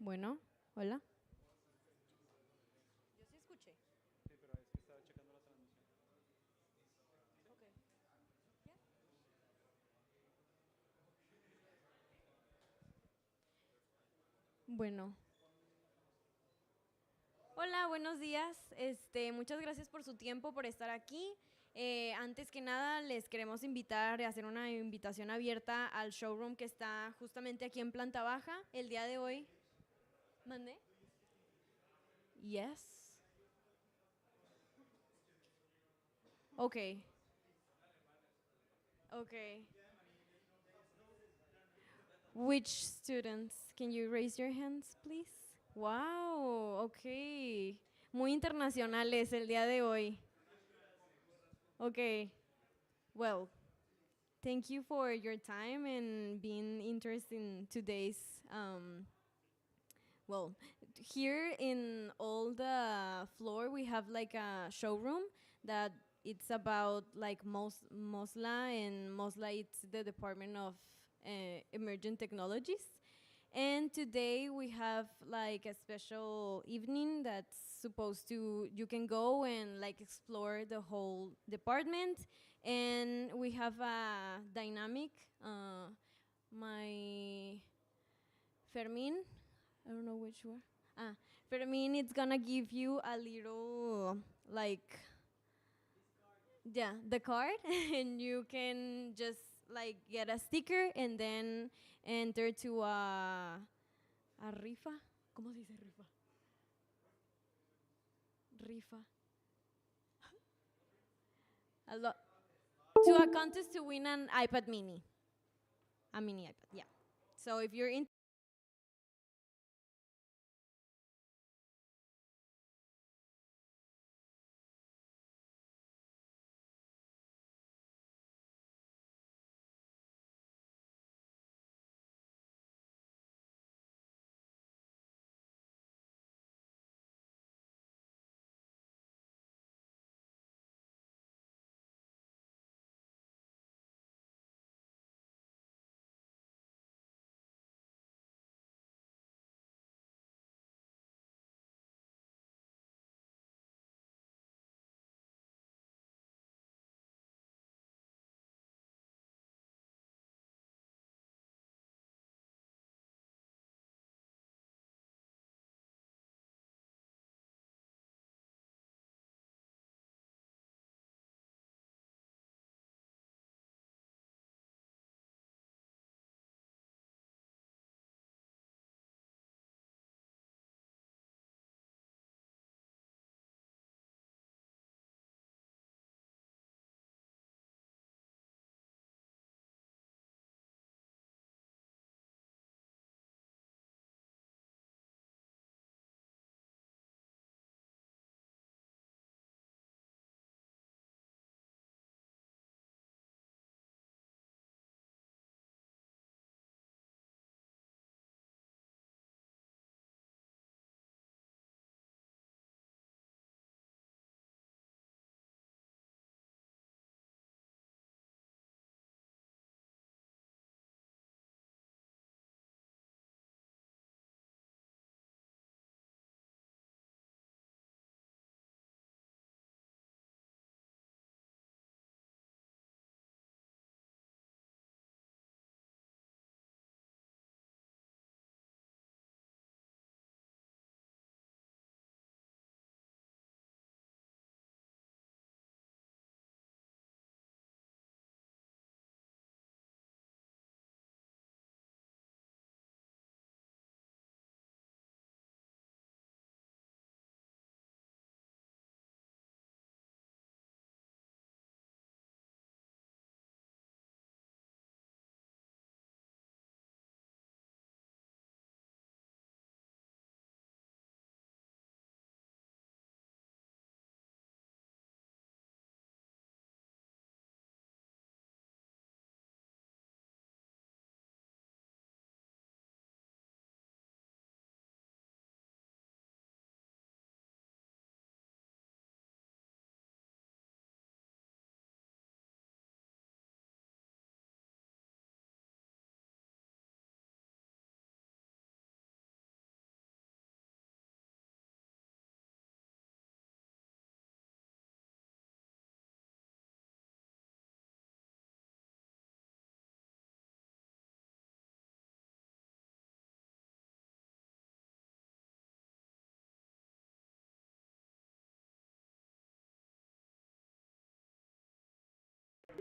Bueno, hola. Yo sí escuché. Sí, pero es que estaba checando la transmisión. Ok. ¿Ya? Bueno. Hola, buenos días. Muchas gracias por su tiempo, por estar aquí. Antes que nada, les queremos invitar, hacer una invitación abierta al showroom que está justamente aquí en planta baja el día de hoy. ¿Mandé? Yes. Okay. Okay. Which students? Can you raise your hands, please? Wow, okay. Muy internacionales el día de hoy. Okay. Well, thank you for your time and being interested in today's. Well, here in all the floor we have like a showroom that it's about like Mosla, and Mosla it's the Department of Emerging Technologies. And today we have like a special evening that's supposed to, you can go and like explore the whole department. And we have a dynamic, my Fermin, I don't know which one. Fermin, it's gonna give you a little like, yeah, the card, and you can just like get a sticker and then enter to a rifa. ¿Cómo se dice rifa? Rifa. A lot. To a contest to win an iPad mini. A mini iPad, yeah. So if you're in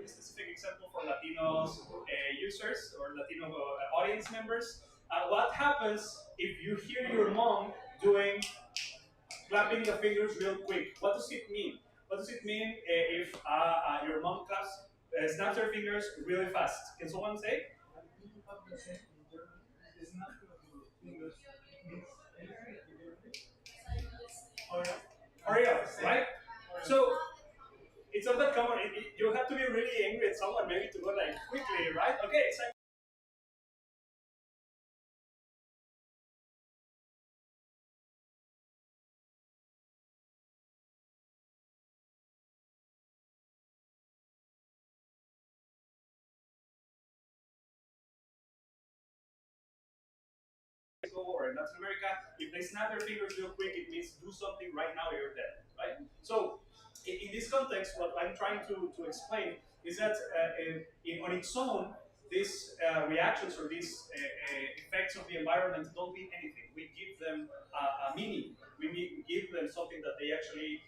specific example for Latinos users or Latino audience members. What happens if you hear your mom doing clapping the fingers real quick? What does it mean? What does it mean if your mom snaps her fingers really fast? Can someone say? Hurry up, right? So it's not that common. You have to be really angry at someone maybe to go like quickly, right? Okay, exactly. Or in Latin America, if they snap their fingers real quick, it means do something right now, you're dead, right? So, in this context, what I'm trying to explain is that on its own, these reactions or these effects of the environment don't mean anything. We give them a meaning. We give them something that they actually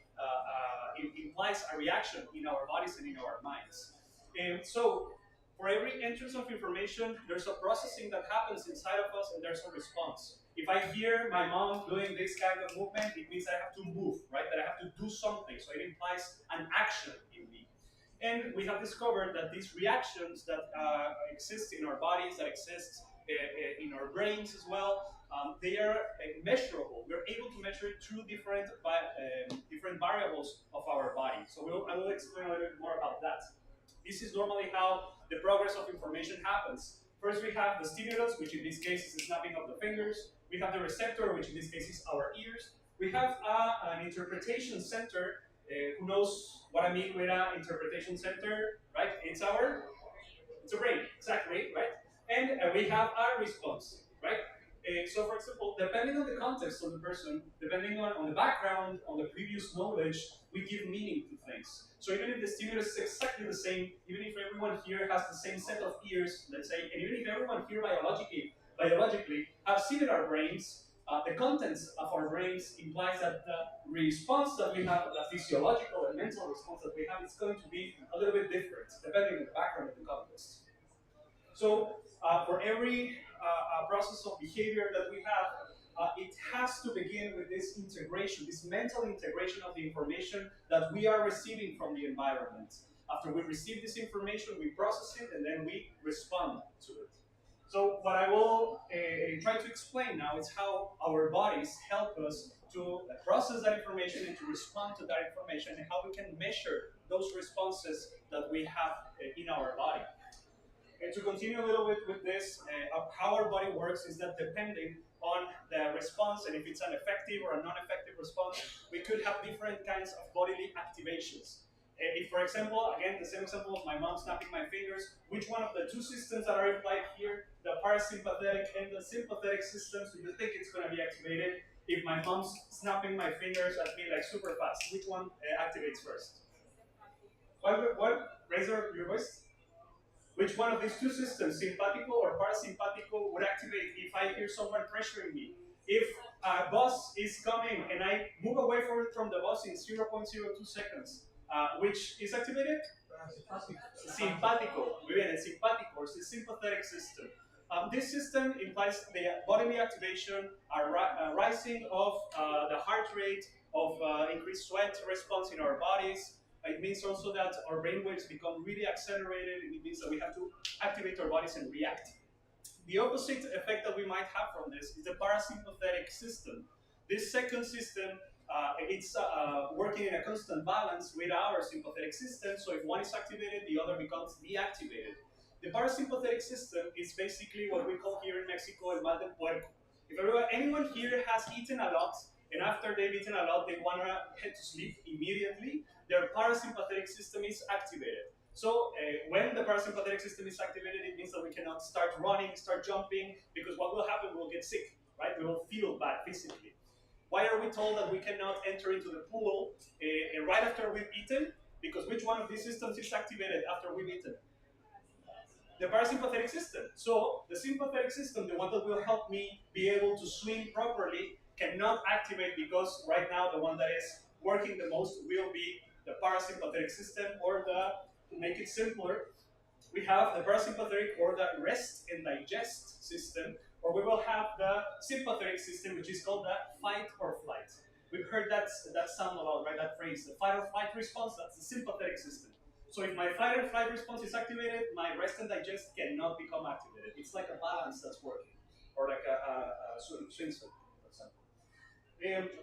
implies a reaction in our bodies and in our minds. And so, for every entrance of information, there's a processing that happens inside of us and there's a response. If I hear my mom doing this kind of movement, it means I have to move, right? That I have to do something. So it implies an action in me. And we have discovered that these reactions that exist in our bodies, that exist in our brains as well, they are measurable. We're able to measure it through different variables of our body. So I will explain a little bit more about that. This is normally how the progress of information happens. First, we have the stimulus, which in this case is the snapping of the fingers. We have the receptor, which in this case is our ears. We have an interpretation center. Who knows what I mean with an interpretation center, right? It's a brain, exactly, right? And we have our response, right? So, for example, depending on the context of the person, depending on the background, on the previous knowledge, we give meaning to things. So even if the stimulus is exactly the same, even if everyone here has the same set of ears, let's say, and even if everyone here biologically have similar brains, the contents of our brains implies that the response that we have, the physiological and mental response that we have, is going to be a little bit different depending on the background of the context. So for every process of behavior that we have, it has to begin with this integration, this mental integration of the information that we are receiving from the environment. After we receive this information, we process it and then we respond to it. So what I will try to explain now is how our bodies help us to process that information and to respond to that information and how we can measure those responses that we have in our body. And to continue a little bit with this, how our body works is that depending on the response and if it's an effective or a non-effective response, we could have different kinds of bodily activations. If, for example, again, the same example of my mom snapping my fingers, which one of the two systems that are implied here, the parasympathetic and the sympathetic systems, do you think it's going to be activated if my mom's snapping my fingers at me like super fast? Which one activates first? What? Raise your voice. Which one of these two systems, sympathico or parasympathico, would activate if I hear someone pressuring me? If a bus is coming and I move away from the bus in 0.02 seconds, which is activated? Simpático. Muy bien, el simpático, or the sympathetic system. This system implies the bodily activation, a rising of the heart rate, of increased sweat response in our bodies. It means also that our brain waves become really accelerated. It means that we have to activate our bodies and react. The opposite effect that we might have from this is the parasympathetic system. This second system, it's working in a constant balance with our sympathetic system, so if one is activated, the other becomes deactivated. The parasympathetic system is basically what we call here in Mexico el mal del puerco. If anyone here has eaten a lot, and after they've eaten a lot, they want to head to sleep immediately, their parasympathetic system is activated. So when the parasympathetic system is activated, it means that we cannot start running, start jumping, because what will happen, we'll get sick, right? We will feel bad physically. Why are we told that we cannot enter into the pool right after we've eaten? Because which one of these systems is activated after we've eaten? The parasympathetic system. So the sympathetic system, the one that will help me be able to swim properly, cannot activate because right now the one that is working the most will be the parasympathetic system or the to make it simpler, we have the parasympathetic or the rest and digest system, or we will have the sympathetic system, which is called the fight or flight. We've heard that sound a lot, right? That phrase, the fight or flight response, that's the sympathetic system. So if my fight or flight response is activated, my rest and digest cannot become activated. It's like a balance that's working, or like a sort of swing set, for example.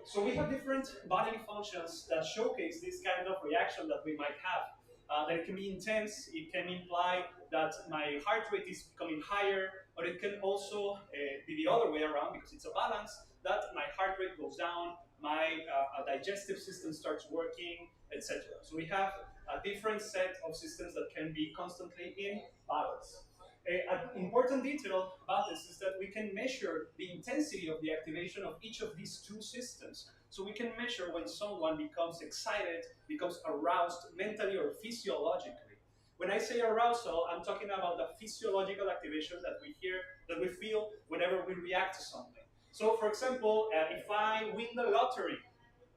So we have different bodily functions that showcase this kind of reaction that we might have. That it can be intense, it can imply that my heart rate is becoming higher, or it can also be the other way around because it's a balance, that my heart rate goes down, my digestive system starts working, etc. So we have a different set of systems that can be constantly in balance. An important detail about this is that we can measure the intensity of the activation of each of these two systems. So we can measure when someone becomes excited, becomes aroused mentally or physiologically. When I say arousal, I'm talking about the physiological activation that we hear, that we feel whenever we react to something. So, for example, if I win the lottery,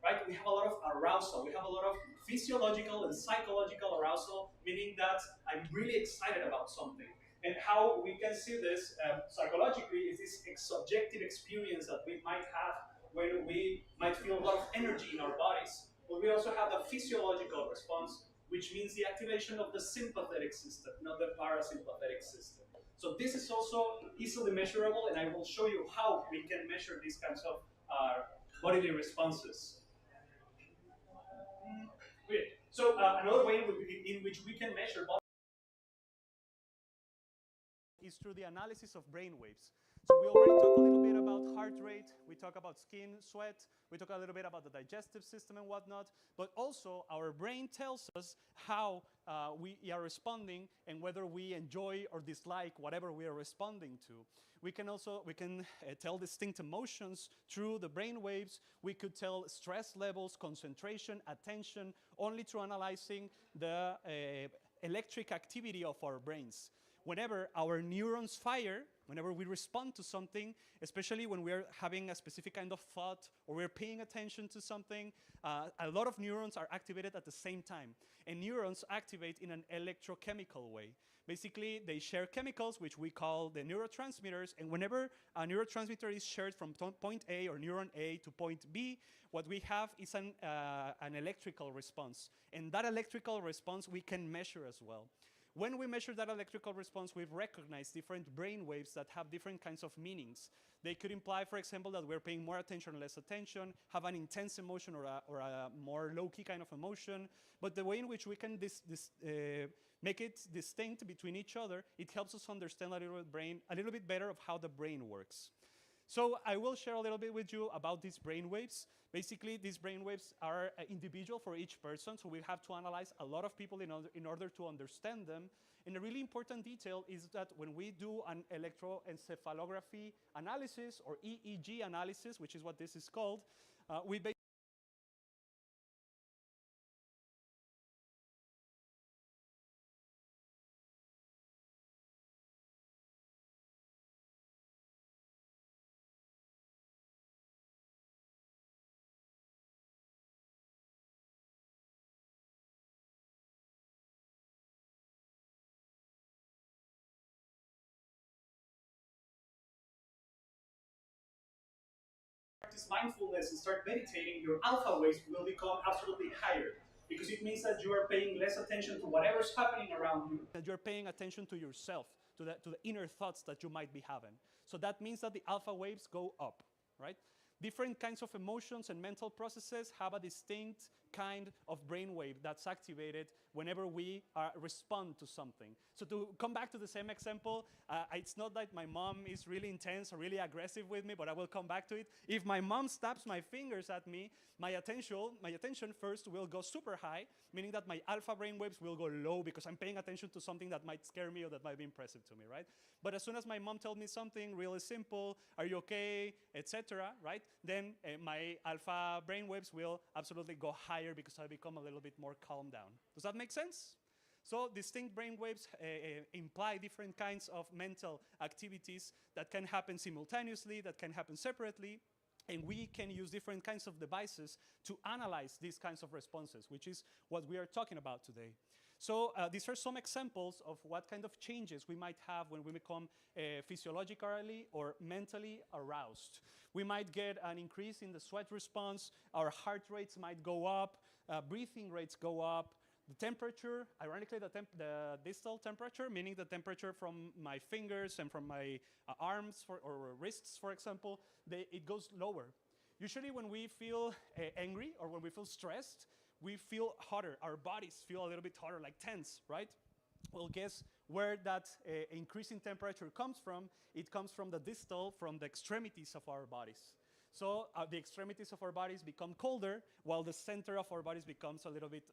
right? We have a lot of arousal. We have a lot of physiological and psychological arousal, meaning that I'm really excited about something. And how we can see this psychologically is this subjective experience that we might have when we might feel a lot of energy in our bodies. But we also have the physiological response, which means the activation of the sympathetic system, not the parasympathetic system. So this is also easily measurable, and I will show you how we can measure these kinds of bodily responses. Okay. So another way in which we can measure body is through the analysis of brain waves. So we already talked a little bit about heart rate, we talk about skin, sweat, we talk a little bit about the digestive system and whatnot, but also our brain tells us how we are responding and whether we enjoy or dislike whatever we are responding to. We can tell distinct emotions through the brain waves. We could tell stress levels, concentration, attention, only through analyzing the electric activity of our brains. Whenever our neurons fire, whenever we respond to something, especially when we're having a specific kind of thought or we're paying attention to something, a lot of neurons are activated at the same time. And neurons activate in an electrochemical way. Basically, they share chemicals, which we call the neurotransmitters, and whenever a neurotransmitter is shared from point A or neuron A to point B, what we have is an electrical response. And that electrical response we can measure as well. When we measure that electrical response, we've recognized different brain waves that have different kinds of meanings. They could imply, for example, that we're paying more attention or less attention, have an intense emotion or a more low-key kind of emotion. But the way in which we can make it distinct between each other, it helps us understand a little bit better of how the brain works. So I will share a little bit with you about these brain waves. Basically, these brain waves are individual for each person, so we have to analyze a lot of people in order to understand them. And a really important detail is that when we do an electroencephalography analysis, or EEG analysis, which is what this is called, we basically practice mindfulness and start meditating, your alpha waves will become absolutely higher because it means that you are paying less attention to whatever's happening around you. That you're paying attention to yourself, to the inner thoughts that you might be having. So that means that the alpha waves go up, right? Different kinds of emotions and mental processes have a distinct kind of brainwave that's activated whenever we respond to something. So to come back to the same example, it's not that my mom is really intense or really aggressive with me, but I will come back to it. If my mom stabs my fingers at me, my attention first will go super high, meaning that my alpha brainwaves will go low because I'm paying attention to something that might scare me or that might be impressive to me, right? But as soon as my mom tells me something really simple, are you okay, etc., right? Then my alpha brainwaves will absolutely go higher because I become a little bit more calm down. Does that make sense? So distinct brainwaves imply different kinds of mental activities that can happen simultaneously, that can happen separately, and we can use different kinds of devices to analyze these kinds of responses, which is what we are talking about today. So these are some examples of what kind of changes we might have when we become physiologically or mentally aroused. We might get an increase in the sweat response, our heart rates might go up, breathing rates go up, the temperature, ironically, the distal temperature, meaning the temperature from my fingers and from my arms or wrists, for example, it goes lower. Usually when we feel angry or when we feel stressed, we feel hotter. Our bodies feel a little bit hotter, like tense, right? Well, guess where that increase in temperature comes from? It comes from the distal, from the extremities of our bodies. So the extremities of our bodies become colder, while the center of our bodies becomes a little bit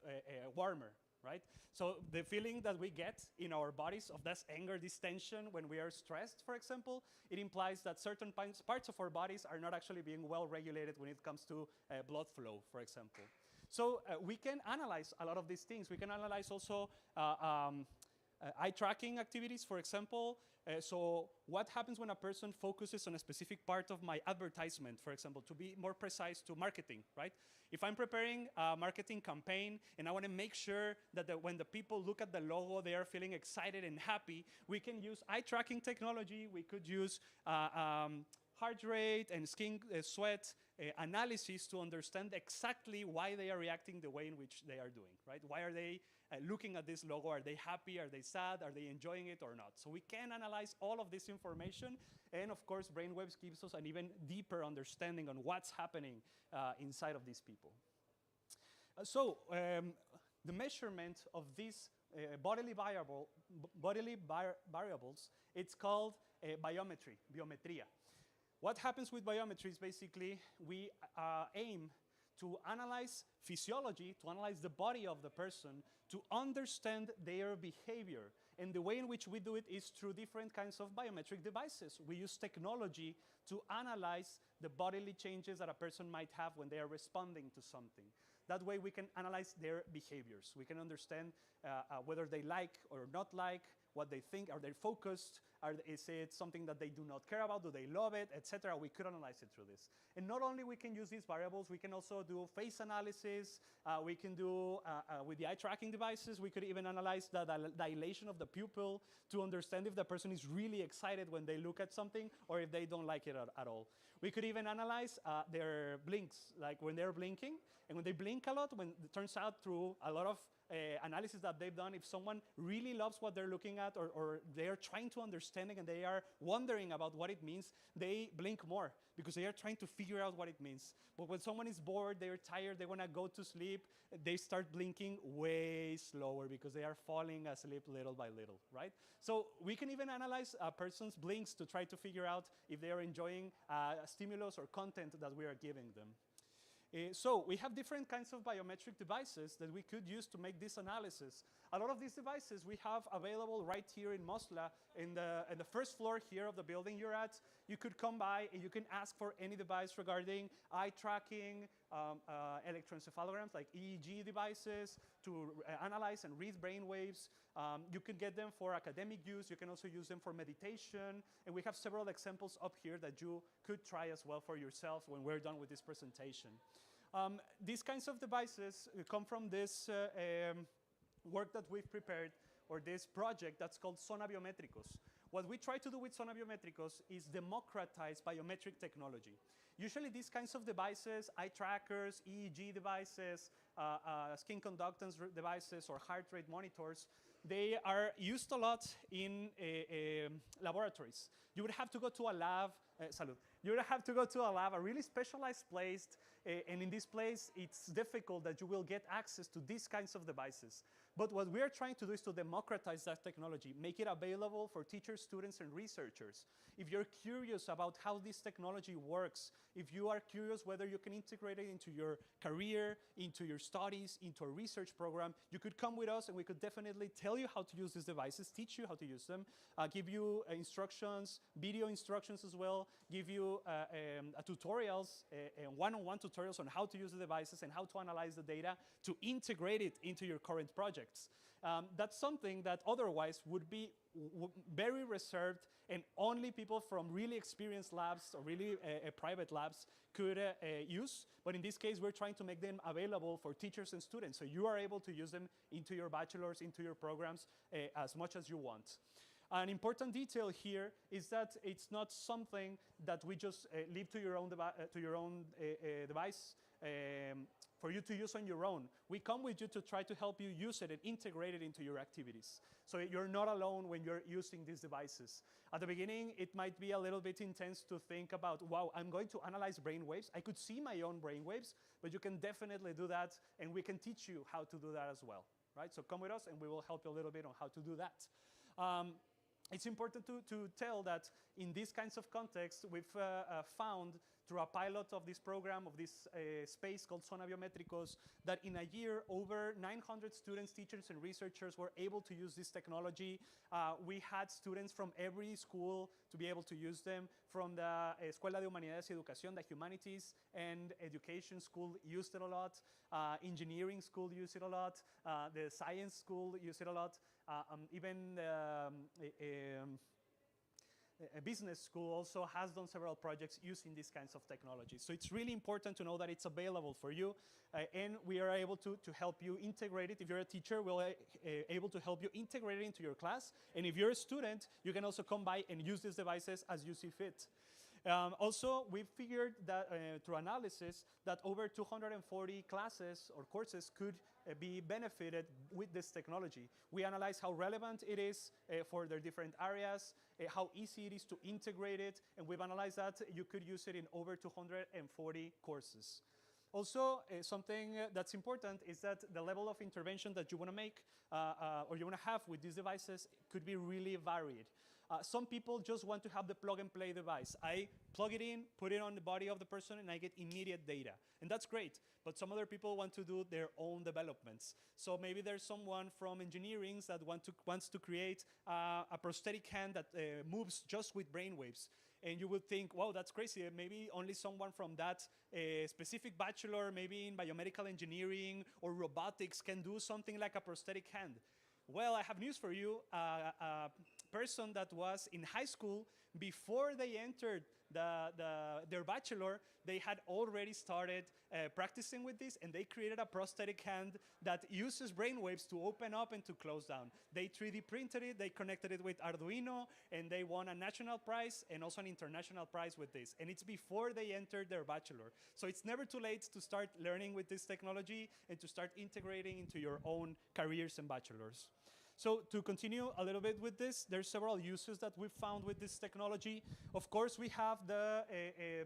warmer, right? So the feeling that we get in our bodies of this anger, this tension when we are stressed, for example, it implies that certain parts of our bodies are not actually being well regulated when it comes to blood flow, for example. So we can analyze a lot of these things. We can analyze also eye tracking activities, for example. So what happens when a person focuses on a specific part of my advertisement, for example, to be more precise to marketing, right? If I'm preparing a marketing campaign and I want to make sure that when the people look at the logo, they are feeling excited and happy, we can use eye tracking technology. We could use heart rate and skin sweat analysis to understand exactly why they are reacting the way in which they are doing, right? Why are they looking at this logo? Are they happy? Are they sad? Are they enjoying it or not? So we can analyze all of this information, and of course, brainwaves gives us an even deeper understanding on what's happening inside of these people. The measurement of these bodily variables, it's called biometry, biometría. What happens with biometry is basically we aim to analyze physiology, to analyze the body of the person, to understand their behavior. And the way in which we do it is through different kinds of biometric devices. We use technology to analyze the bodily changes that a person might have when they are responding to something. That way we can analyze their behaviors. We can understand whether they like or not like, what they think, are they focused, is it something that they do not care about, do they love it, etc. We could analyze it through this. And not only we can use these variables, we can also do face analysis, we can do, with the eye tracking devices, we could even analyze the dilation of the pupil to understand if the person is really excited when they look at something or if they don't like it at all. We could even analyze their blinks, like when they're blinking, and when they blink a lot, when it turns out through a lot of analysis that they've done, if someone really loves what they're looking at or they are trying to understand it and they are wondering about what it means, they blink more because they are trying to figure out what it means. But when someone is bored, they're tired, they want to go to sleep, they start blinking way slower because they are falling asleep little by little, right? So we can even analyze a person's blinks to try to figure out if they are enjoying stimulus or content that we are giving them. So we have different kinds of biometric devices that we could use to make this analysis. A lot of these devices we have available right here in Mosla, in the first floor here of the building you're at. You could come by and you can ask for any device regarding eye tracking, electroencephalograms like EEG devices to analyze and read brain waves. You can get them for academic use. You can also use them for meditation. And we have several examples up here that you could try as well for yourself when we're done with this presentation. These kinds of devices come from this work that we've prepared, or this project that's called Zona Biométricos. What we try to do with Zona Biométricos is democratize biometric technology. Usually these kinds of devices, eye trackers, EEG devices, skin conductance devices, or heart rate monitors, they are used a lot in laboratories. You would have to go to a lab, you would have to go to a lab, a really specialized place, and in this place, it's difficult that you will get access to these kinds of devices. But what we are trying to do is to democratize that technology, make it available for teachers, students, and researchers. If you're curious about how this technology works, if you are curious whether you can integrate it into your career, into your studies, into a research program, you could come with us and we could definitely tell you how to use these devices, teach you how to use them, give you instructions, video instructions as well, give you tutorials, one-on-one tutorials on how to use the devices and how to analyze the data to integrate it into your current project. projects. That's something that otherwise would be very reserved and only people from really experienced labs or really private labs could use. But in this case, we're trying to make them available for teachers and students. So you are able to use them into your bachelor's, into your programs as much as you want. An important detail here is that it's not something that we just leave to your own, device for you to use on your own. We come with you to try to help you use it and integrate it into your activities. So you're not alone when you're using these devices. At the beginning, it might be a little bit intense to think about, wow, I'm going to analyze brainwaves. I could see my own brainwaves, but you can definitely do that, and we can teach you how to do that as well, right? So come with us, and we will help you a little bit on how to do that. It's important to tell that in these kinds of contexts, we've found through a pilot of this program, of this space called Zona Biométricos, that in a year, over 900 students, teachers, and researchers were able to use this technology. We had students from every school to be able to use them, from the Escuela de Humanidades y Educación, the Humanities and Education School used it a lot, Engineering School used it a lot, the Science School used it a lot, even a business school also has done several projects using these kinds of technologies. So it's really important to know that it's available for you, and we are able to help you integrate it. If you're a teacher, we're able to help you integrate it into your class. And if you're a student, you can also come by and use these devices as you see fit. Also, we figured that through analysis that over 240 classes or courses could be benefited with this technology. We analyze how relevant it is for their different areas, how easy it is to integrate it, and we've analyzed that you could use it in over 240 courses. Also, something that's important is that the level of intervention that you want to make or you want to have with these devices could be really varied. Some people just want to have the plug and play device. I plug it in, put it on the body of the person, and I get immediate data. And that's great, but some other people want to do their own developments. So maybe there's someone from engineering that wants to create a prosthetic hand that moves just with brainwaves. And you would think, wow, that's crazy. Maybe only someone from that specific bachelor, maybe in biomedical engineering or robotics, can do something like a prosthetic hand. Well, I have news for you. A person that was in high school, before they entered their bachelor, they had already started practicing with this, and they created a prosthetic hand that uses brainwaves to open up and to close down. They 3D printed it, they connected it with Arduino, and they won a national prize and also an international prize with this. And it's before they entered their bachelor. So it's never too late to start learning with this technology and to start integrating into your own careers and bachelors. So to continue a little bit with this, there's several uses that we've found with this technology. Of course, we have the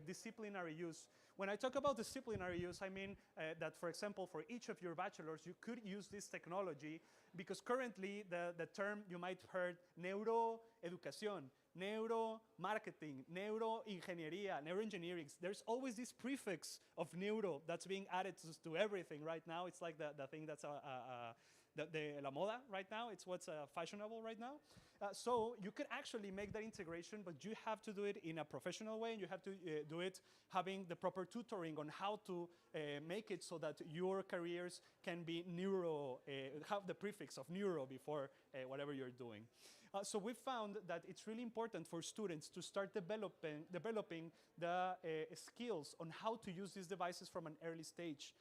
disciplinary use. When I talk about disciplinary use, I mean that, for example, for each of your bachelors, you could use this technology because currently the term you might have heard, neuroeducación, neuromarketing, neuroengineering, there's always this prefix of neuro that's being added to everything right now. It's like the thing that's la moda right now. It's what's fashionable right now. So you can actually make that integration, but you have to do it in a professional way, and you have to do it having the proper tutoring on how to make it so that your careers can be neuro, have the prefix of neuro before whatever you're doing. So we found that it's really important for students to start developing the skills on how to use these devices from an early stage.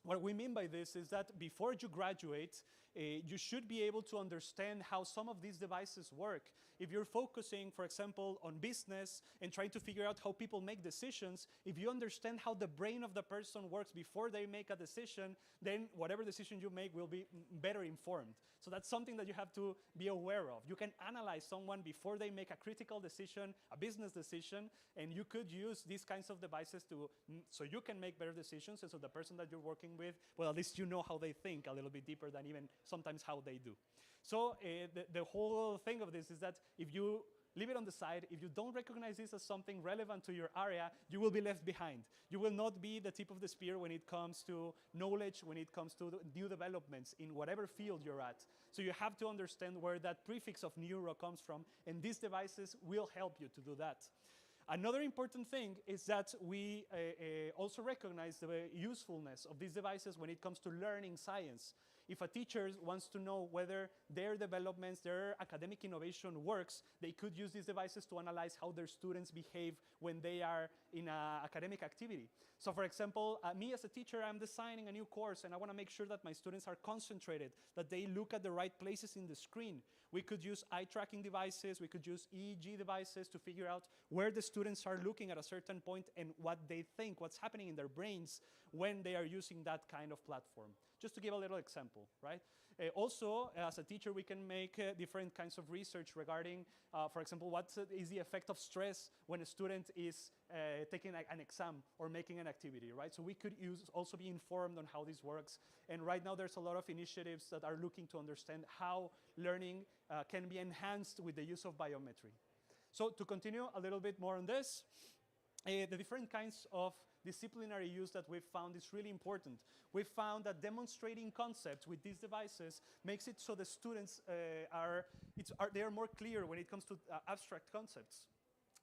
What we mean by this is that before you graduate, you should be able to understand how some of these devices work. If you're focusing, for example, on business and trying to figure out how people make decisions, if you understand how the brain of the person works before they make a decision, then whatever decision you make will be better informed. So that's something that you have to be aware of. You can analyze someone before they make a critical decision, a business decision, and you could use these kinds of devices so you can make better decisions, and so the person that you're working with, well, at least you know how they think a little bit deeper than even sometimes how they do. So the whole thing of this is that if you leave it on the side, if you don't recognize this as something relevant to your area, you will be left behind. You will not be the tip of the spear when it comes to knowledge, when it comes to new developments in whatever field you're at. So you have to understand where that prefix of neuro comes from, and these devices will help you to do that. Another important thing is that we also recognize the usefulness of these devices when it comes to learning science. if a teacher wants to know whether their developments, their academic innovation works, they could use these devices to analyze how their students behave when they are in an academic activity. So for example, me as a teacher, I'm designing a new course and I want to make sure that my students are concentrated, that they look at the right places in the screen. We could use eye tracking devices, we could use EEG devices to figure out where the students are looking at a certain point and what they think, what's happening in their brains when they are using that kind of platform. Just to give a little example, right? Also, as a teacher, we can make different kinds of research regarding, for example, what is the effect of stress when a student is taking an exam or making an activity, right? So we could also be informed on how this works. And right now, there's a lot of initiatives that are looking to understand how learning can be enhanced with the use of biometry. So to continue a little bit more on this, the different kinds of disciplinary use that we've found is really important. We've found that demonstrating concepts with these devices makes it so the students they are more clear when it comes to abstract concepts.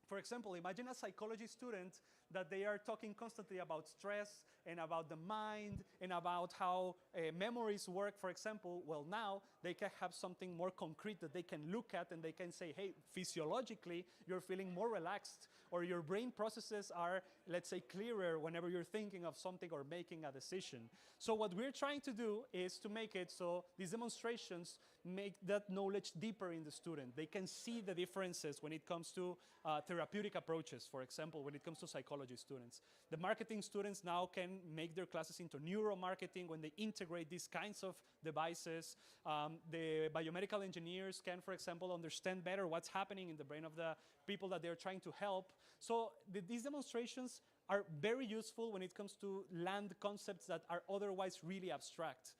For example, imagine a psychology student that they are talking constantly about stress and about the mind and about how memories work, for example. Well, now they can have something more concrete that they can look at and they can say, hey, physiologically, you're feeling more relaxed, or your brain processes are, let's say, clearer whenever you're thinking of something or making a decision. So what we're trying to do is to make it so these demonstrations make that knowledge deeper in the student. They can see the differences when it comes to therapeutic approaches, for example, when it comes to psychology students. The marketing students now can make their classes into neuromarketing when they integrate these kinds of devices. The biomedical engineers can, for example, understand better what's happening in the brain of the people that they're trying to help. So these demonstrations are very useful when it comes to land concepts that are otherwise really abstract.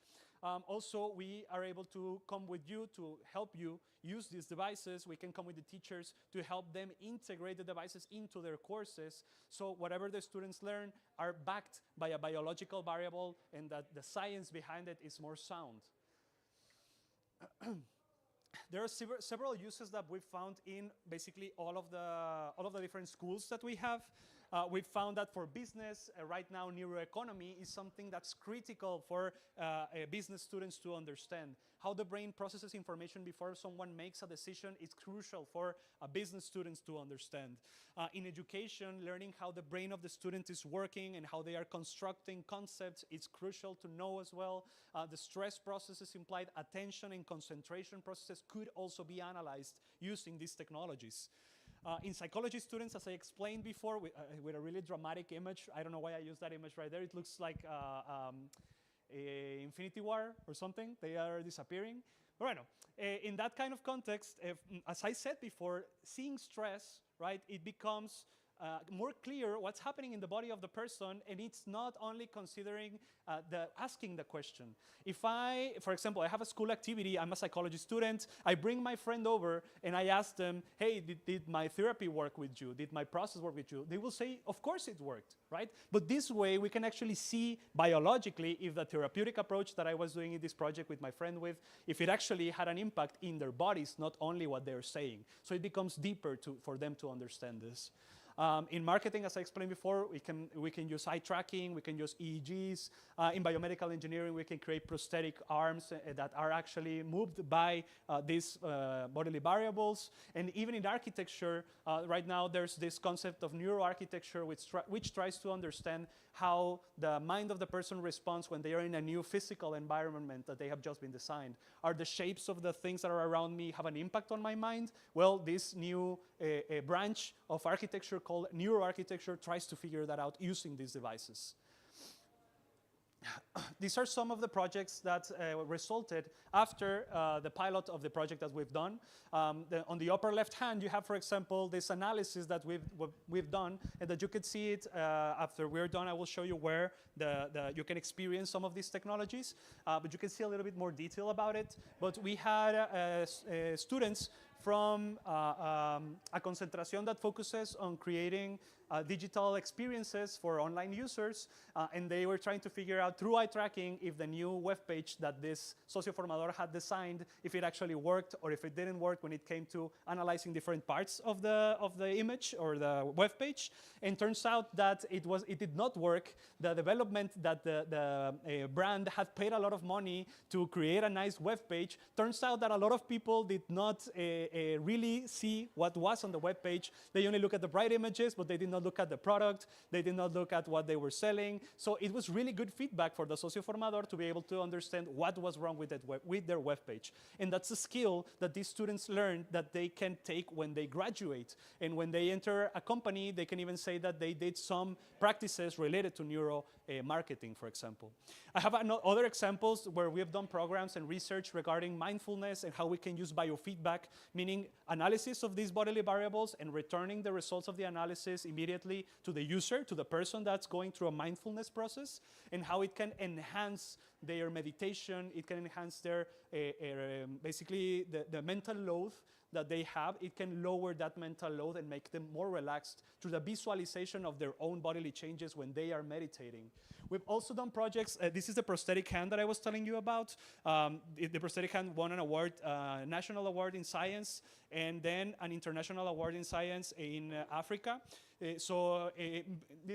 Also, we are able to come with you to help you use these devices. We can come with the teachers to help them integrate the devices into their courses. So whatever the students learn are backed by a biological variable and that the science behind it is more sound. There are several uses that we've found in basically all of the different schools that we have. We've found that for business, right now, neuroeconomy is something that's critical for business students to understand. How the brain processes information before someone makes a decision is crucial for business students to understand. In education, learning how the brain of the student is working and how they are constructing concepts is crucial to know as well. The stress processes, implied attention and concentration processes could also be analyzed using these technologies. In psychology students, as I explained before, with a really dramatic image, I don't know why I used that image right there. It looks like a Infinity War or something. They are disappearing. But in that kind of context, as I said before, seeing stress, right, it becomes more clear what's happening in the body of the person, and it's not only considering asking the question. If for example, I have a school activity, I'm a psychology student, I bring my friend over and I ask them, hey, did my therapy work with you? Did my process work with you? They will say, of course it worked, right? But this way we can actually see biologically if the therapeutic approach that I was doing in this project with my friend if it actually had an impact in their bodies, not only what they're saying. So it becomes deeper for them to understand this. In marketing, as I explained before, we can use eye tracking, we can use EEGs. In biomedical engineering, we can create prosthetic arms that are actually moved by these bodily variables. And even in architecture, right now there's this concept of neuroarchitecture which tries to understand how the mind of the person responds when they are in a new physical environment that they have just been designed. Are the shapes of the things that are around me have an impact on my mind? Well, this new branch of architecture called neuroarchitecture tries to figure that out using these devices. These are some of the projects that resulted after the pilot of the project that we've done. On the upper left hand, you have, for example, this analysis that we've done, and that you can see it after we're done. I will show you where you can experience some of these technologies, but you can see a little bit more detail about it. But we had students from a concentración that focuses on creating digital experiences for online users, and they were trying to figure out through eye tracking if the new web page that this socio formador had designed, if it actually worked or if it didn't work when it came to analyzing different parts of the image or the web page. And turns out that it did not work. The development that the brand had paid a lot of money to create a nice web page. Turns out that a lot of people did not really see what was on the web page. They only look at the bright images, but they did not look at the product. They did not look at what they were selling. So it was really good feedback for the socio formador to be able to understand what was wrong with, their web page. And that's a skill that these students learn that they can take when they graduate. And when they enter a company, they can even say that they did some practices related to neuro marketing, for example. I have other examples where we have done programs and research regarding mindfulness and how we can use biofeedback, meaning analysis of these bodily variables and returning the results of the analysis immediately to the user, to the person that's going through a mindfulness process, and how it can enhance their meditation, it can enhance their, basically the mental load that they have. It can lower that mental load and make them more relaxed through the visualization of their own bodily changes when they are meditating. We've also done projects. This is the prosthetic hand that I was telling you about. The prosthetic hand won an award, national award in science, and then an international award in science in Africa. This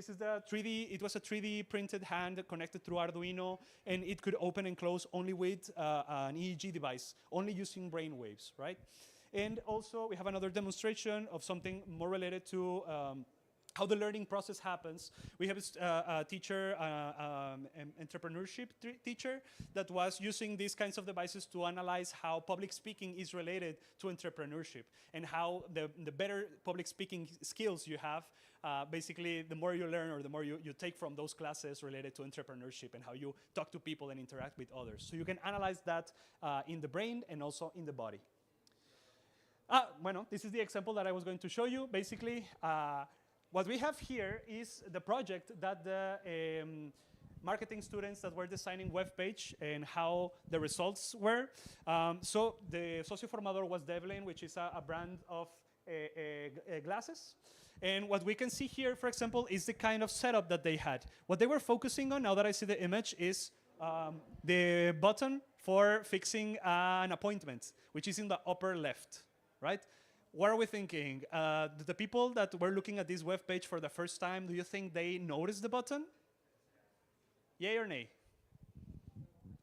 is the 3D, it was a 3D printed hand connected through Arduino, and it could open and close only with an EEG device, only using brain waves, right? And also we have another demonstration of something more related to how the learning process happens. We have a teacher, entrepreneurship teacher, that was using these kinds of devices to analyze how public speaking is related to entrepreneurship, and how the better public speaking skills you have, basically the more you learn or the more you take from those classes related to entrepreneurship and how you talk to people and interact with others. So you can analyze that in the brain and also in the body. Bueno, this is the example that I was going to show you. Basically, what we have here is the project that the marketing students that were designing web page and how the results were. So the socio formador was Devlin, which is a brand of glasses. And what we can see here, for example, is the kind of setup that they had. What they were focusing on, now that I see the image, is the button for fixing an appointment, which is in the upper left, right? What are we thinking? The people that were looking at this web page for the first time, do you think they noticed the button? Yay or nay?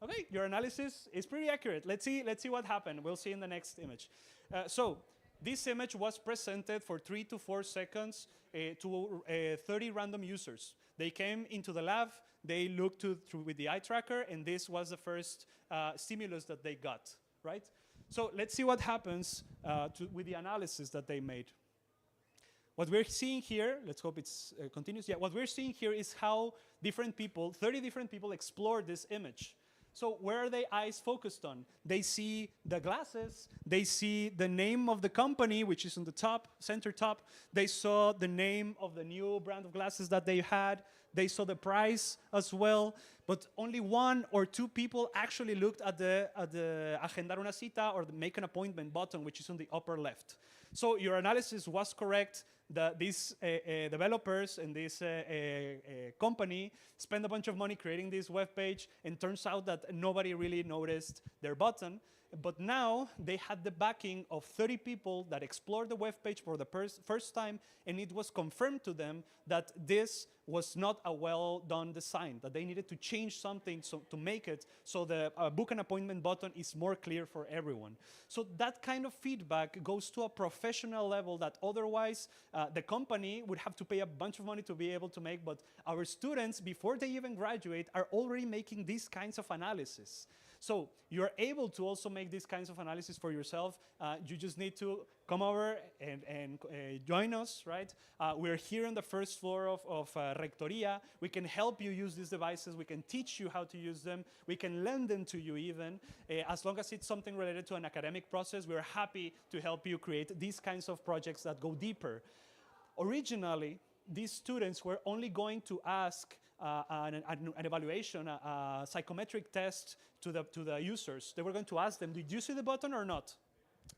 Okay, your analysis is pretty accurate. Let's see what happened. We'll see in the next image. So this image was presented for 3 to 4 seconds to 30 random users. They came into the lab, they looked through with the eye tracker, and this was the first stimulus that they got, right? So let's see what happens with the analysis that they made. What we're seeing here, let's hope it's continuous. Yeah, what we're seeing here is how different people, 30 different people, explored this image. So where are their eyes focused on? They see the glasses, they see the name of the company, which is on the top, center top. They saw the name of the new brand of glasses that they had. They saw the price as well, but only 1 or 2 people actually looked at the agendar una cita or the make an appointment button, which is on the upper left. So your analysis was correct. These developers and this company spent a bunch of money creating this web page, and turns out that nobody really noticed their button. But now they had the backing of 30 people that explored the web page for the first time, and it was confirmed to them that this was not a well-done design, that they needed to change something to make it so the book an appointment button is more clear for everyone. So that kind of feedback goes to a professional level that otherwise the company would have to pay a bunch of money to be able to make, but our students, before they even graduate, are already making these kinds of analysis. So you're able to also make these kinds of analysis for yourself. You just need to come over and join us, right? We're here on the first floor of Rectoria. We can help you use these devices. We can teach you how to use them. We can lend them to you even. As long as it's something related to an academic process, we're happy to help you create these kinds of projects that go deeper. Originally, these students were only going to ask an evaluation, a psychometric test to the users. They were going to ask them, did you see the button or not?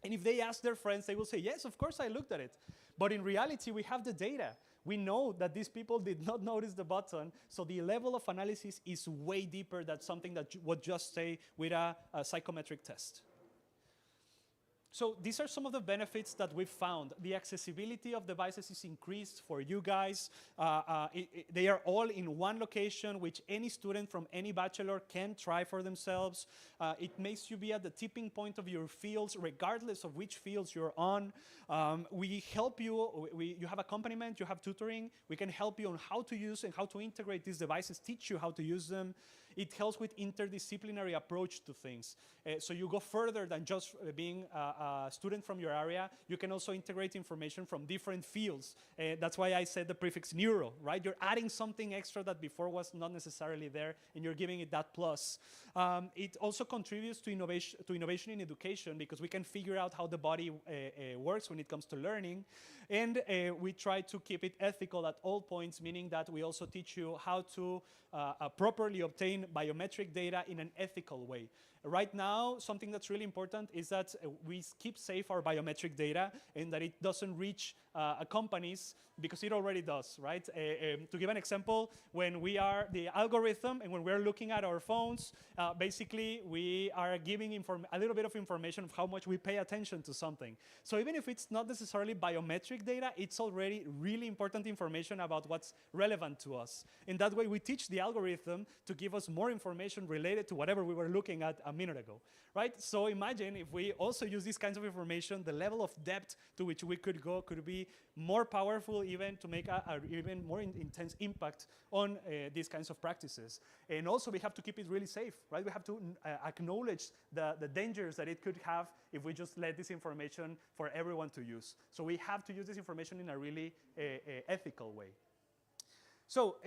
And if they ask their friends, they will say, yes, of course I looked at it. But in reality, we have the data. We know that these people did not notice the button, so the level of analysis is way deeper than something that you would just say with a psychometric test. So these are some of the benefits that we've found. The accessibility of devices is increased for you guys. They are all in one location, which any student from any bachelor can try for themselves. It makes you be at the tipping point of your fields, regardless of which fields you're on. We help you. You have accompaniment, you have tutoring. We can help you on how to use and how to integrate these devices, teach you how to use them. It helps with interdisciplinary approach to things. So you go further than just being a student from your area. You can also integrate information from different fields. That's why I said the prefix neuro, right? You're adding something extra that before was not necessarily there, and you're giving it that plus. It also contributes to innovation in education, because we can figure out how the body works when it comes to learning. And we try to keep it ethical at all points, meaning that we also teach you how to properly obtain biometric data in an ethical way. Right now, something that's really important is that we keep safe our biometric data and that it doesn't reach companies, because it already does, right? To give an example, when we are the algorithm and when we're looking at our phones, basically we are giving a little bit of information of how much we pay attention to something. So even if it's not necessarily biometric data, it's already really important information about what's relevant to us. In that way, we teach the algorithm to give us more information related to whatever we were looking at a minute ago, right? So imagine if we also use these kinds of information, the level of depth to which we could go could be more powerful, even to make a even more intense impact on these kinds of practices. And also we have to keep it really safe, right? We have to acknowledge the dangers that it could have if we just let this information for everyone to use. So we have to use this information in a really ethical way. So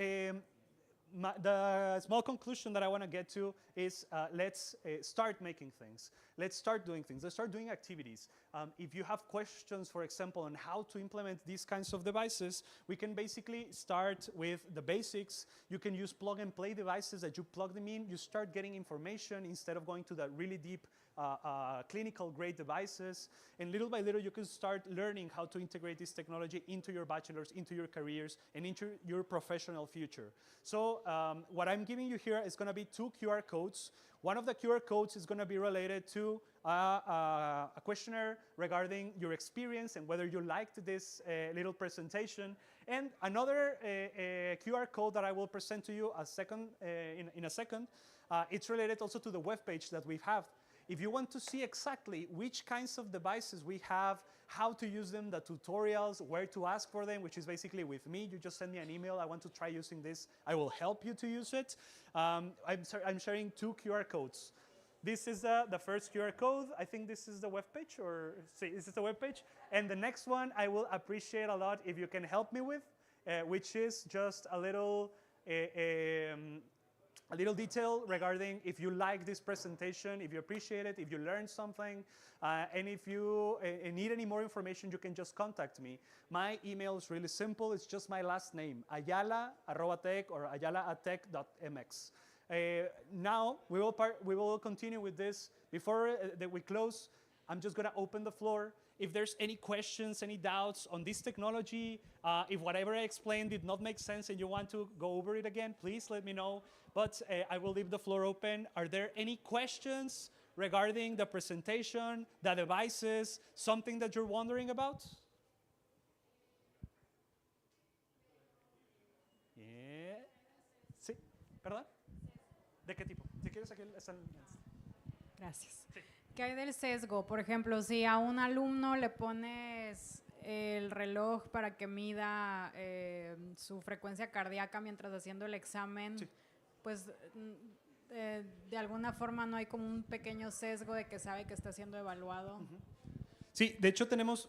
the small conclusion that I want to get to is let's start making things. Let's start doing things. Let's start doing activities. If you have questions, for example, on how to implement these kinds of devices, we can basically start with the basics. You can use plug and play devices that you plug them in. You start getting information instead of going to the really deep clinical grade devices, and little by little you can start learning how to integrate this technology into your bachelors, into your careers, and into your professional future. So what I'm giving you here is going to be 2 QR codes. One of the QR codes is going to be related to a questionnaire regarding your experience and whether you liked this little presentation. And another QR code that I will present to you in a second, it's related also to the webpage that we have. If you want to see exactly which kinds of devices we have, how to use them, the tutorials, where to ask for them, which is basically with me, you just send me an email, I want to try using this, I will help you to use it. I'm sharing 2 QR codes. This is the first QR code. I think this is the webpage, or see, this is the webpage. And the next one I will appreciate a lot if you can help me with, which is just a little detail regarding if you like this presentation, if you appreciate it, if you learned something, and if you need any more information, you can just contact me. My email is really simple. It's just my last name, ayala@tech or ayala@tech.mx. Now we will continue with this. Before that we close, I'm just going to open the floor. If there's any questions, any doubts on this technology, if whatever I explained did not make sense and you want to go over it again, please let me know. But I will leave the floor open. Are there any questions regarding the presentation, the devices, something that you're wondering about? Yeah. Sí, ¿verdad? ¿De qué tipo? Si quieres aquí están. Gracias. Sí. ¿Qué hay del sesgo? Por ejemplo, si a un alumno le pones el reloj para que mida su frecuencia cardíaca mientras haciendo el examen, Sí. pues de alguna forma no hay como un pequeño sesgo de que sabe que está siendo evaluado. Sí, de hecho tenemos,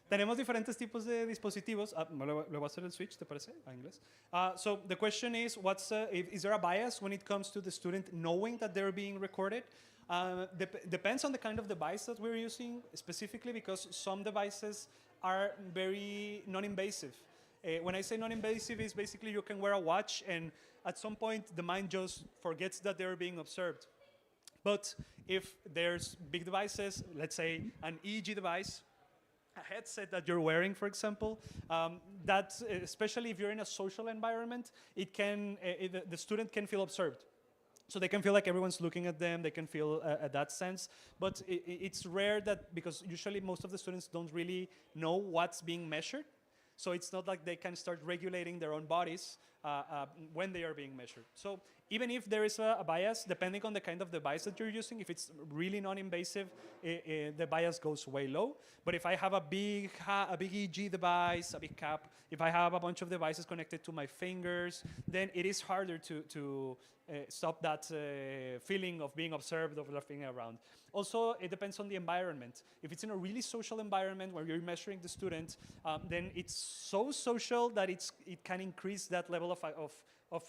tenemos diferentes tipos de dispositivos. Le voy a hacer el switch, ¿te parece? A inglés. So the question is, is there a bias when it comes to the student knowing that they're being recorded? Depends on the kind of device that we're using, specifically because some devices are very non-invasive. When I say non-invasive, is basically you can wear a watch and at some point the mind just forgets that they're being observed. But if there's big devices, let's say an EEG device, a headset that you're wearing, for example, that especially if you're in a social environment, it can the student can feel observed. So they can feel like everyone's looking at them. They can feel that sense. But it's rare that, because usually most of the students don't really know what's being measured. So it's not like they can start regulating their own bodies when they are being measured. So even if there is a bias, depending on the kind of device that you're using, if it's really non-invasive, the bias goes way low. But if I have a big EEG device, a big cap, if I have a bunch of devices connected to my fingers, then it is harder to stop that feeling of being observed, of laughing around. Also, it depends on the environment. If it's in a really social environment where you're measuring the student, then it's so social that it can increase that level of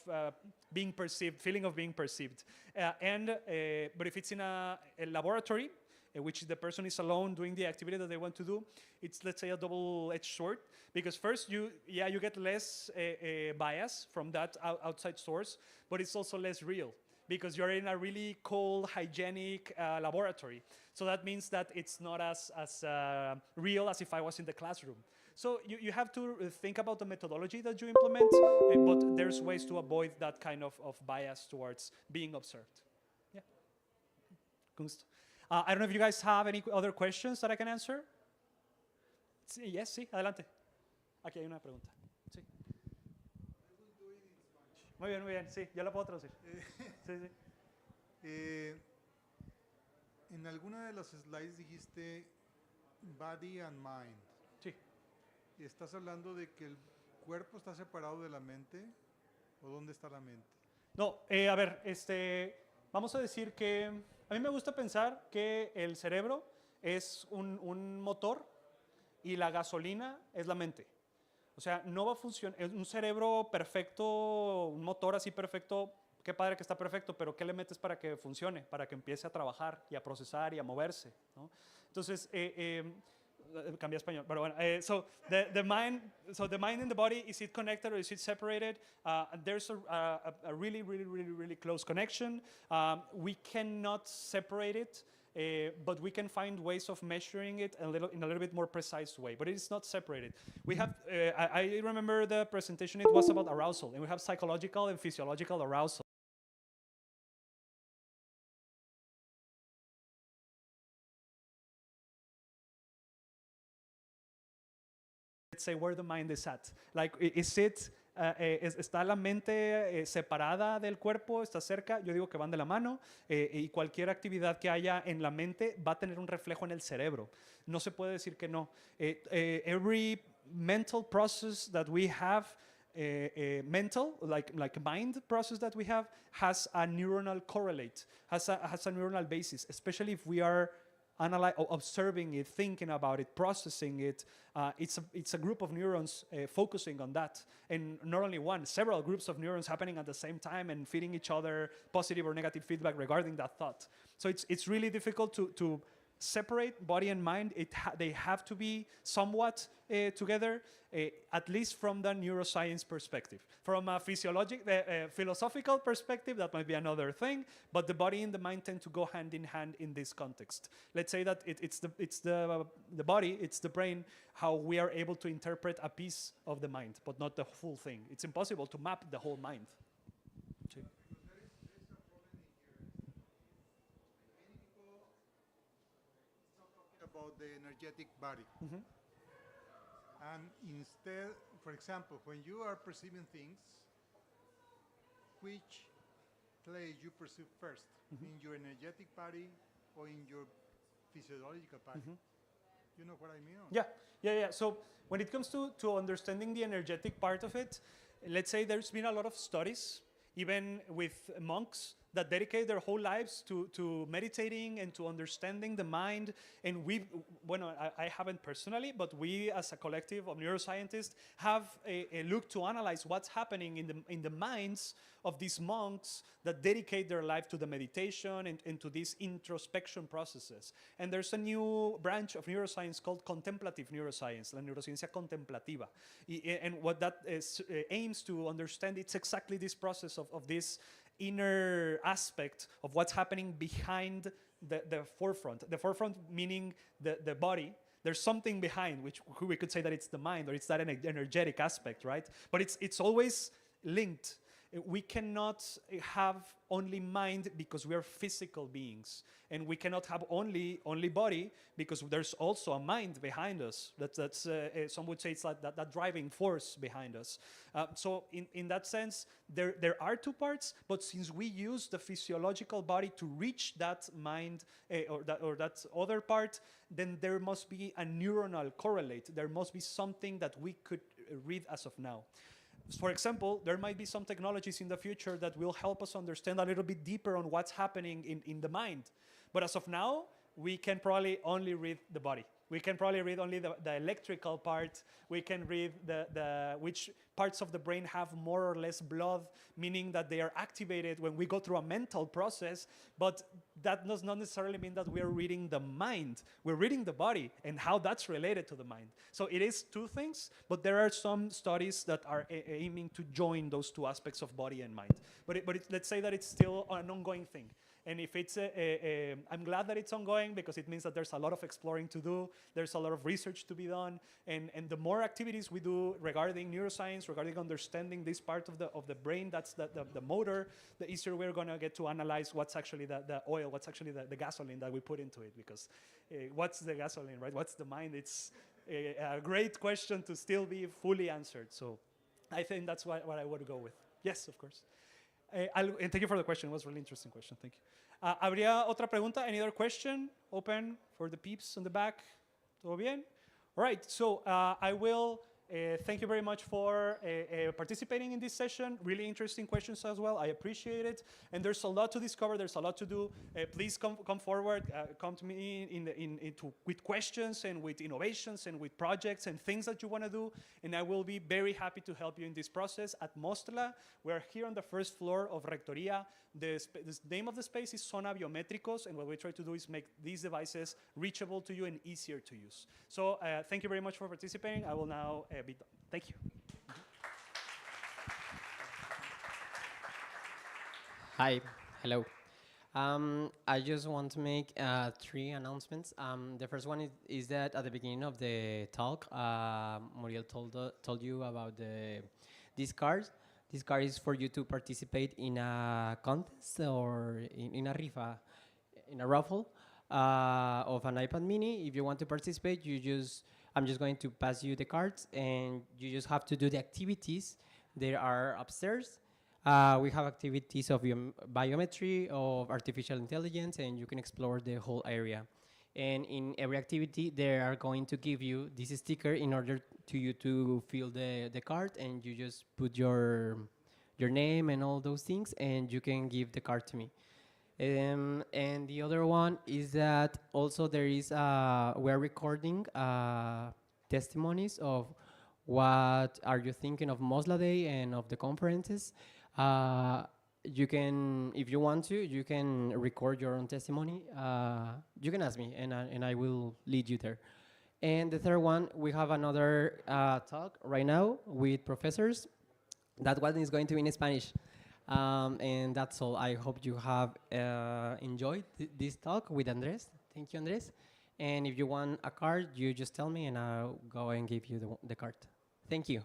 being perceived, feeling of being perceived. But if it's in a laboratory, which the person is alone doing the activity that they want to do, it's, let's say, a double-edged sword. Because first, you get less bias from that outside source, but it's also less real, because you're in a really cold, hygienic laboratory. So that means that it's not as real as if I was in the classroom. So you have to think about the methodology that you implement, but there's ways to avoid that kind of bias towards being observed. Yeah. Kunst. I don't know if you guys have any other questions that I can answer. Sí, yes, sí, adelante. Aquí hay una pregunta. Sí. Muy bien, sí, yo la puedo traducir. Sí, sí. En alguna de las slides dijiste body and mind. Sí. ¿Y estás hablando de que el cuerpo está separado de la mente? ¿O dónde está la mente? No, a ver, vamos a decir que a mí me gusta pensar que el cerebro es un motor y la gasolina es la mente. O sea, no va a funcionar. Un cerebro perfecto, un motor así perfecto, qué padre que está perfecto, pero ¿qué le metes para que funcione? Para que empiece a trabajar y a procesar y a moverse, ¿no? Entonces, cambia español, pero bueno. So the mind and the body, is it connected or is it separated? There's a really close connection. We cannot separate it. But we can find ways of measuring it in a little bit more precise way. But it is not separated. We have, I remember the presentation, it was about arousal, and we have psychological and physiological arousal. Let's say where the mind is at. Like, is it... ¿está la mente separada del cuerpo? ¿Está cerca? Yo digo que van de la mano, y cualquier actividad que haya en la mente va a tener un reflejo en el cerebro. No se puede decir que no. Every mental process that we have, mental, like mind process that we have, has a neuronal correlate, has a neuronal basis, especially if we are observing it, thinking about it, processing it. It's a group of neurons focusing on that. And not only one, several groups of neurons happening at the same time and feeding each other positive or negative feedback regarding that thought. So it's really difficult to separate body and mind. They have to be somewhat together, at least from the neuroscience perspective. From a philosophical perspective, that might be another thing, but the body and the mind tend to go hand in hand in this context. Let's say that it's the body, it's the brain, how we are able to interpret a piece of the mind, but not the full thing. It's impossible to map the whole mind. Sí. About the energetic body. Mm-hmm. And instead, for example, when you are perceiving things, which place you perceive first? Mm-hmm. In your energetic body or in your physiological body? Mm-hmm. You know what I mean? Yeah. So when it comes to understanding the energetic part of it, let's say there's been a lot of studies, even with monks, that dedicate their whole lives to meditating and to understanding the mind. And I haven't personally, but we as a collective of neuroscientists have a look to analyze what's happening in the minds of these monks that dedicate their life to the meditation and to these introspection processes. And there's a new branch of neuroscience called contemplative neuroscience, la neurociencia contemplativa. And what that aims to understand, it's exactly this process of this inner aspect of what's happening behind the forefront. The forefront meaning the body, there's something behind, which we could say that it's the mind, or it's that energetic aspect, right? But it's always linked. We cannot have only mind because we are physical beings, and we cannot have only body because there's also a mind behind us. That's some would say it's like that driving force behind us. So in that sense, there are two parts, but since we use the physiological body to reach that mind or that other part, then there must be a neuronal correlate. There must be something that we could read as of now. For example, there might be some technologies in the future that will help us understand a little bit deeper on what's happening in the mind. But as of now, we can probably only read the body. We can probably read only the electrical part. We can read which parts of the brain have more or less blood, meaning that they are activated when we go through a mental process. But that does not necessarily mean that we are reading the mind. We're reading the body and how that's related to the mind. So it is two things, but there are some studies that are aiming to join those two aspects of body and mind. But let's say that it's still an ongoing thing. And if it's, I'm glad that it's ongoing because it means that there's a lot of exploring to do. There's a lot of research to be done. And the more activities we do regarding neuroscience, regarding understanding this part of the brain, that's the motor, the easier we're going to get to analyze what's actually the oil, what's actually the gasoline that we put into it. Because what's the gasoline, right? What's the mind? It's a great question to still be fully answered. So I think that's what I would go with. Yes, of course. And thank you for the question. It was a really interesting question. Thank you. ¿Habría otra pregunta? Any other question? Open for the peeps on the back. ¿Todo bien? All right. So I will thank you very much for participating in this session. Really interesting questions as well. I appreciate it. And there's a lot to discover. There's a lot to do. Please come forward. Come to me with questions and with innovations and with projects and things that you want to do. And I will be very happy to help you in this process. At Mostla, we're here on the first floor of Rectoría. The name of the space is Zona Biométricos, and what we try to do is make these devices reachable to you and easier to use. So thank you very much for participating. I will now be done. Thank you. Hi, hello. I just want to make 3 announcements. The first one is that at the beginning of the talk, Muriel told you about this card. This card is for you to participate in a contest or in a rifa, in a raffle of an iPad mini. If you want to participate, I'm just going to pass you the cards, and you just have to do the activities. They are upstairs. We have activities of biometry, of artificial intelligence, and you can explore the whole area. And in every activity, they are going to give you this sticker in order to you to fill the card, and you just put your name and all those things, and you can give the card to me. And the other one is that also there is we're recording testimonies of what are you thinking of Mosla Day and of the conferences. You can, if you want to, you can record your own testimony. You can ask me, and I will lead you there. And the third one, we have another talk right now with professors. That one is going to be in Spanish. And that's all. I hope you have enjoyed this talk with Andres. Thank you, Andres. And if you want a card, you just tell me, and I'll go and give you the card. Thank you.